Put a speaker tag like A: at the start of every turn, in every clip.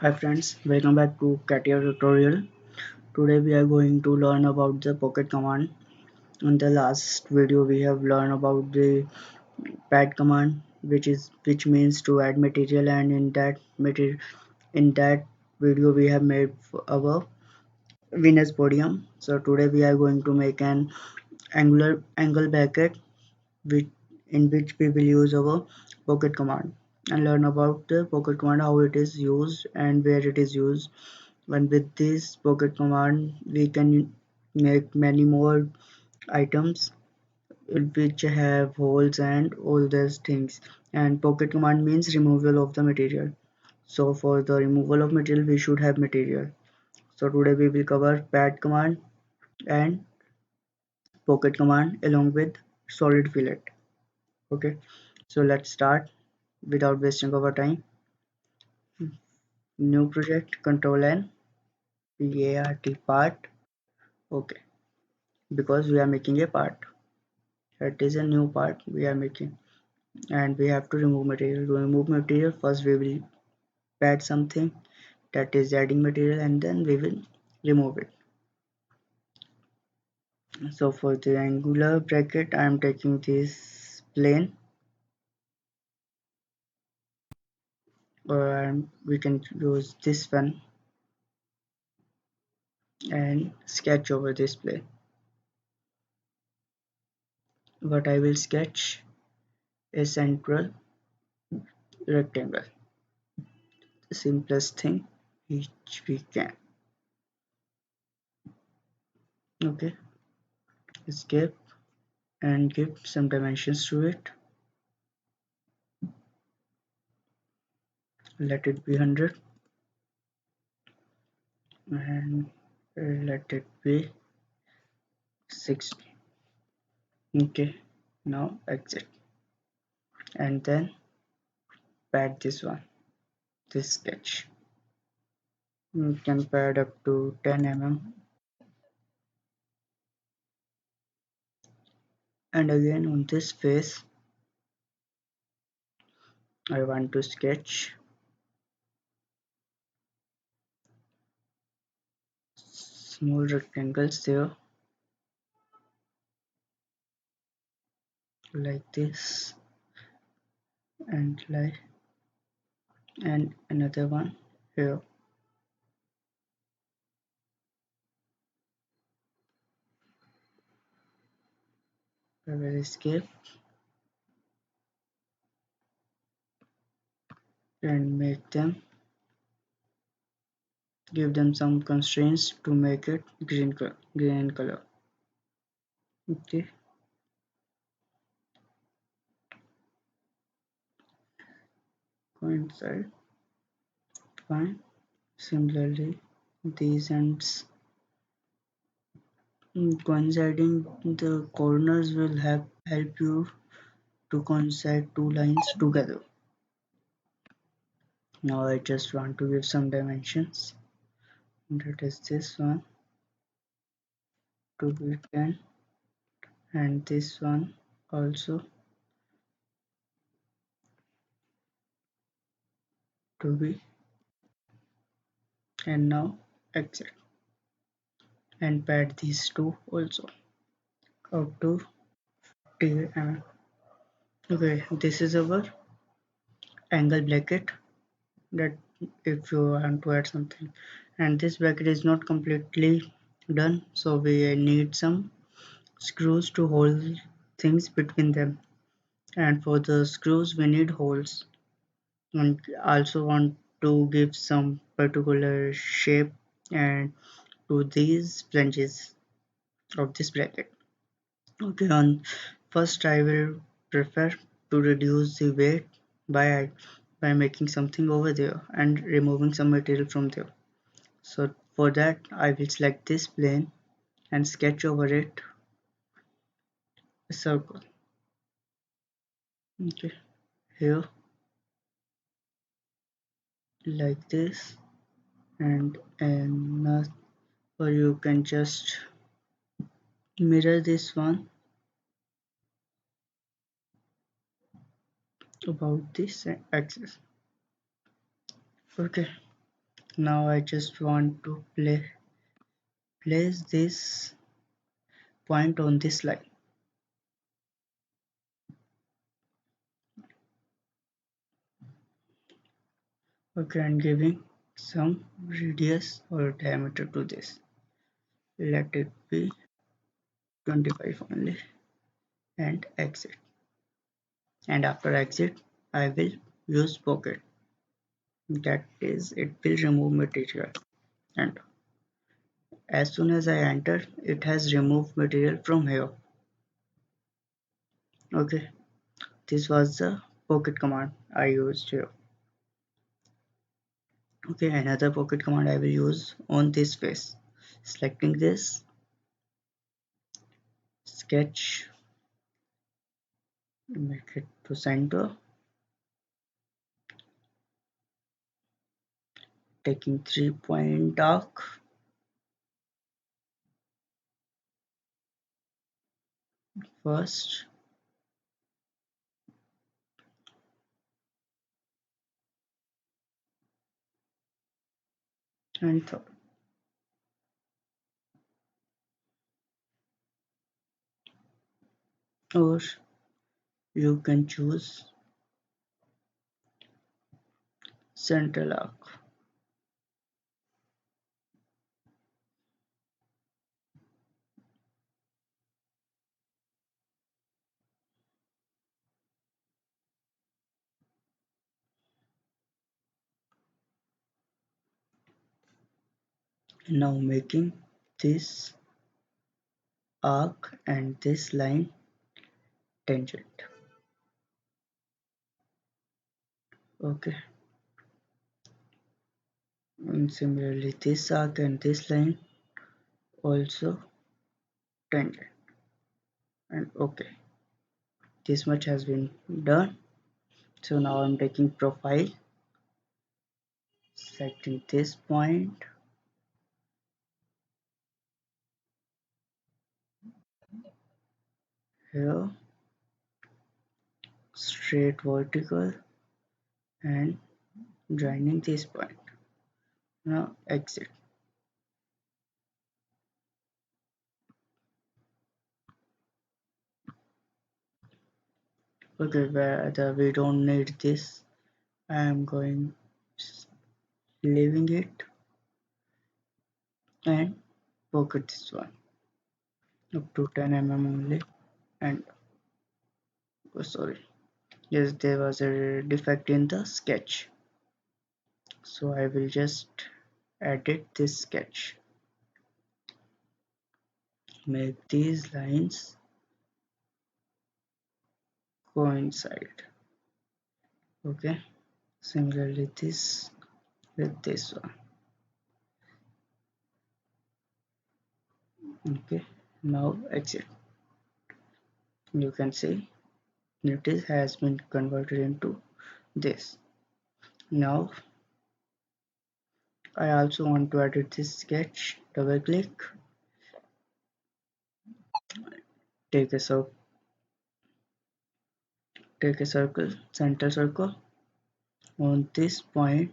A: Hi friends, welcome back to CATIA tutorial. Today we are going to learn about the pocket command. In the last video we have learned about the pad command which means to add material, and in that video we have made our Venus podium. So today we are going to make an angle bracket which in which we will use our pocket command and learn about the pocket command, how it is used and where it is used. And with this pocket command we can make many more items which have holes and all those things. And pocket command means removal of the material. So for the removal of material we should have material. So today we will cover pad command and pocket command along with solid fillet. Okay, so let's start without wasting our time. New project, control N, part. Okay, because we are making a part. That is a new part we are making, and we have to remove material. To remove material, first we will add something, that is adding material, and then we will remove it. So for the angular bracket I am taking this plane, or we can use this one and sketch over this plane. What I will sketch a central rectangle, the simplest thing which we can. Okay, escape and give some dimensions to it. Let it be 100 and let it be 60. Okay, now exit and then pad this one, this sketch. You can pad up to 10 mm, and again on this face I want to sketch small rectangles there, like this, and like, and another one here. I will escape and make them, give them some constraints to make it green in color. Okay, coincide, fine. Similarly, these ends, coinciding the corners will help you to coincide two lines together. Now I just want to give some dimensions. That is this one to be 10, and this one also to be, and now exit and pad these two also up to 10 mm. Okay, this is our angle bracket, that if you want to add something, and this bracket is not completely done, so we need some screws to hold things between them, and for the screws we need holes, and also want to give some particular shape and to these flanges of this bracket. Okay, on first I will prefer to reduce the weight by making something over there and removing some material from there. So for that I will select this plane and sketch over it a circle. Okay, here like this, and or you can just mirror this one about this axis. Okay, Now I just want to place this point on this line. Okay, and giving some radius or diameter to this. Let it be 25 only and exit. And after exit, I will use pocket. That is, it will remove material. And as soon as I enter, it has removed material from here. Okay, this was the pocket command I used here. Okay, another pocket command I will use on this face. Selecting this, sketch, make it to center, taking 3 point arc first, and third. Or you can choose central arc. Now making this arc and this line tangent. Okay, and similarly this arc and this line also tangent. And okay, this much has been done. So now I'm taking profile, selecting this point here, straight vertical, and joining this point. Now exit. Okay, whether we don't need this, I am going leaving it and pocket this one up to 10 mm only. And oh, sorry, yes, there was a defect in the sketch, so I will just edit this sketch, make these lines coincide. Okay, similarly this with this one. Okay, now exit. You can see it has been converted into this. Now I also want to edit this sketch. Double click, take a circle, center circle. On this point,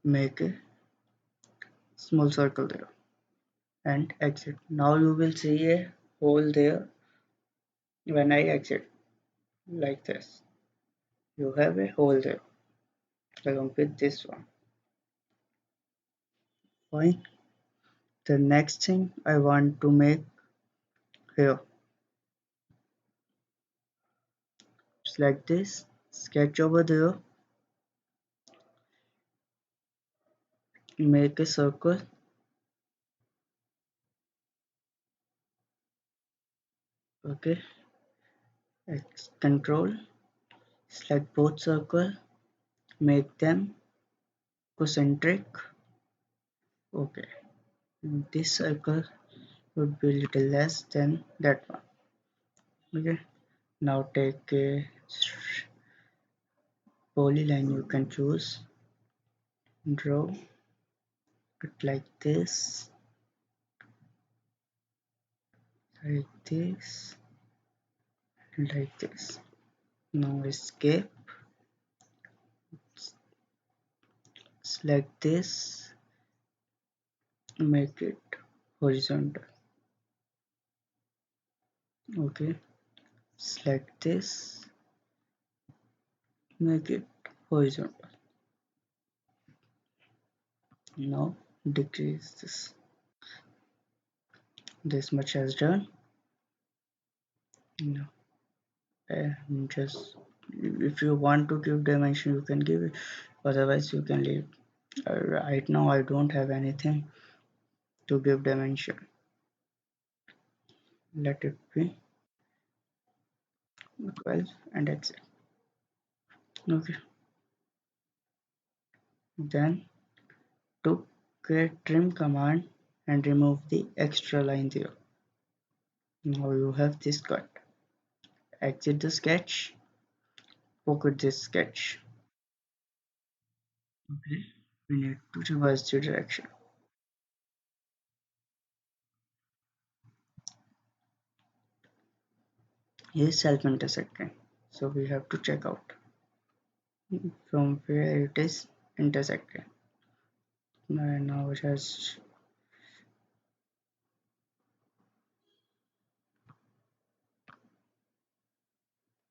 A: make a small circle there and exit. Now you will see a hole there when I exit, like this. You have a hole there along with this one. Fine. The next thing I want to make here, select this, sketch over there, make a circle. Okay, control, select both circle, make them concentric. Okay, this circle would be little less than that one. Okay, now take a polyline, you can choose, draw it like this, like this. Now escape, Select this, make it horizontal. Okay, select this, make it horizontal. Now decrease this. This much has done. No, just if you want to give dimension, you can give it. Otherwise, you can leave. Right now, I don't have anything to give dimension. Let it be 12 and exit. Okay. Then to create trim command and remove the extra line there. Now you have this cut. Exit the sketch. Pocket this sketch. Okay. We need to reverse the direction. Here is self-intersecting. So we have to check out from where it is intersecting. And now it has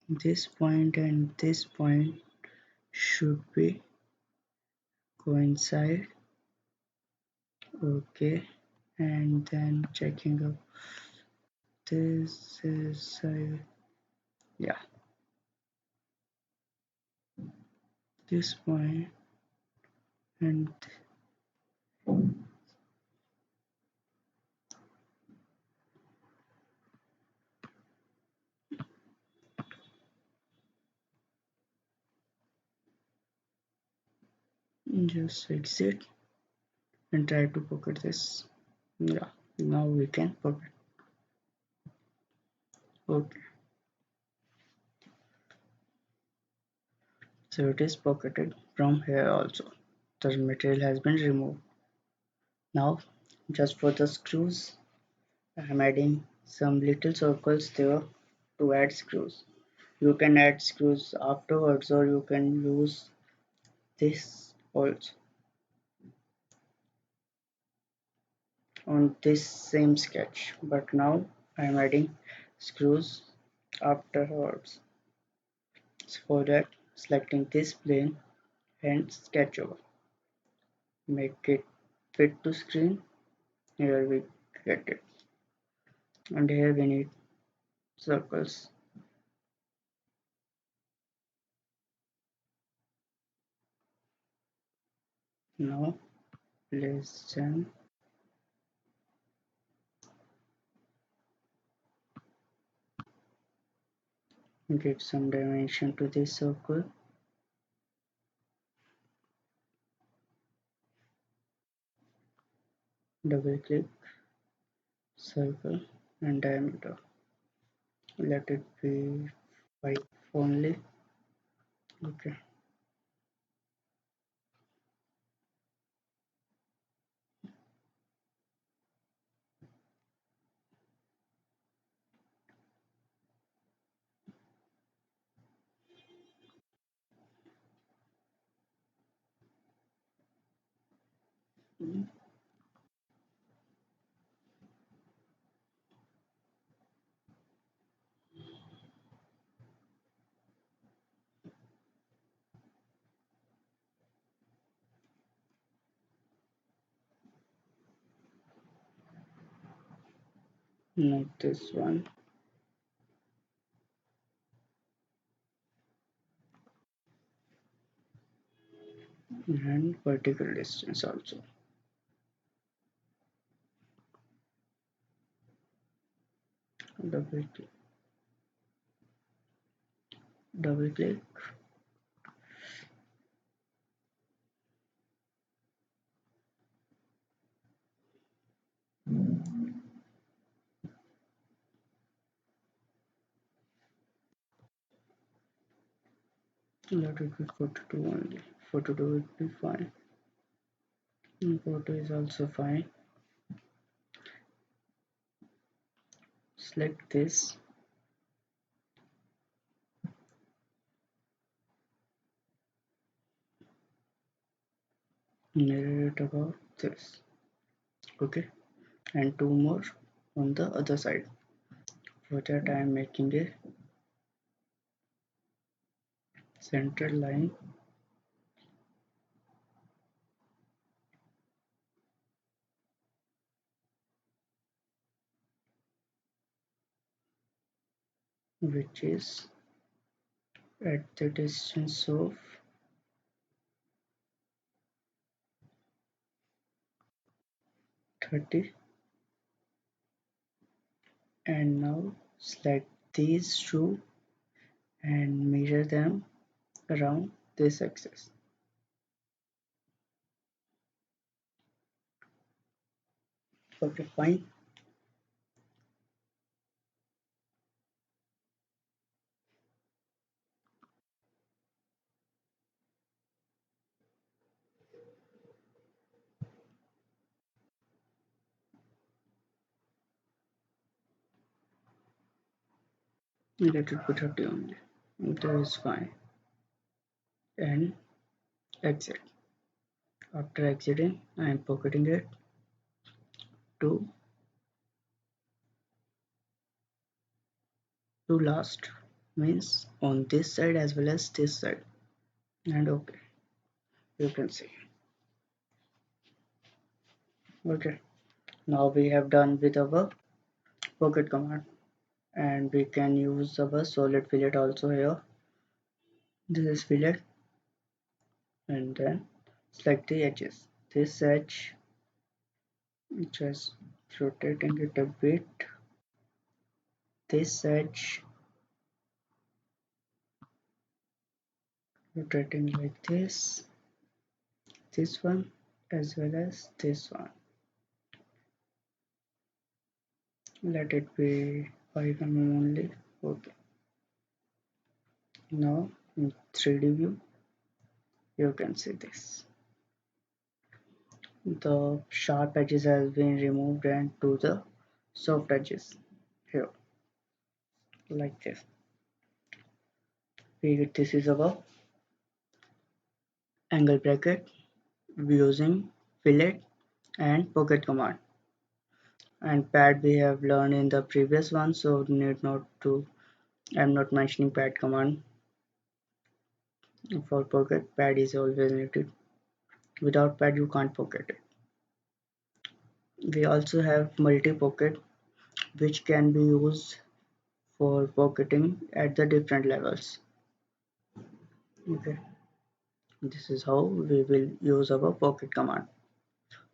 A: this point and this point should be coincide. Okay. And then checking up this is yeah, this point and just exit and try to pocket this. Yeah, now we can pocket. Okay, so it is pocketed from here also. The material has been removed. Now just for the screws, I am adding some little circles there to add screws. You can add screws afterwards or you can use this also on this same sketch, but now I am adding screws afterwards. So for that, selecting this plane and sketch over, make it fit to screen. Here we get it, and here we need circles. Now place them, give some dimension to this circle, double click, circle and diameter. Let it be 5 only. Okay. Not this one. And vertical distance also. Double click, double click. Let it be 42 only. 42 would be fine. And 40 is also fine. Select this. mirror it about this. Okay, and two more on the other side. For that I am making a central line which is at the distance of 30, and now select these two and measure them around this axis. Okay, fine. Let it be 30 only. That is fine. And exit. After exiting, I am pocketing it to last, means on this side as well as this side. And okay, you can see. Okay, now we have done with our pocket command, and we can use our solid fillet also here. This is fillet, and then select the edges. This edge, just rotating it a bit. This edge, rotating like this one as well as this one. Let it be 5 mm only. Okay, now in 3D view you can see this. The sharp edges has been removed and to the soft edges here, like this. This is our angle bracket using fillet and pocket command, and pad we have learned in the previous one, so need not to, I'm not mentioning pad command. For pocket, pad is always needed. Without pad you can't pocket it. We also have multi pocket which can be used for pocketing at the different levels. Okay, this is how we will use our pocket command.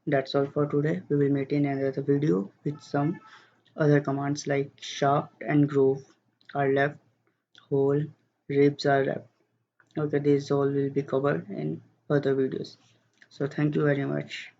A: That's all for today. We will meet in another video with some other commands like shaft and groove are left, hole, ribs are left. Okay, these all will be covered in other videos. So thank you very much.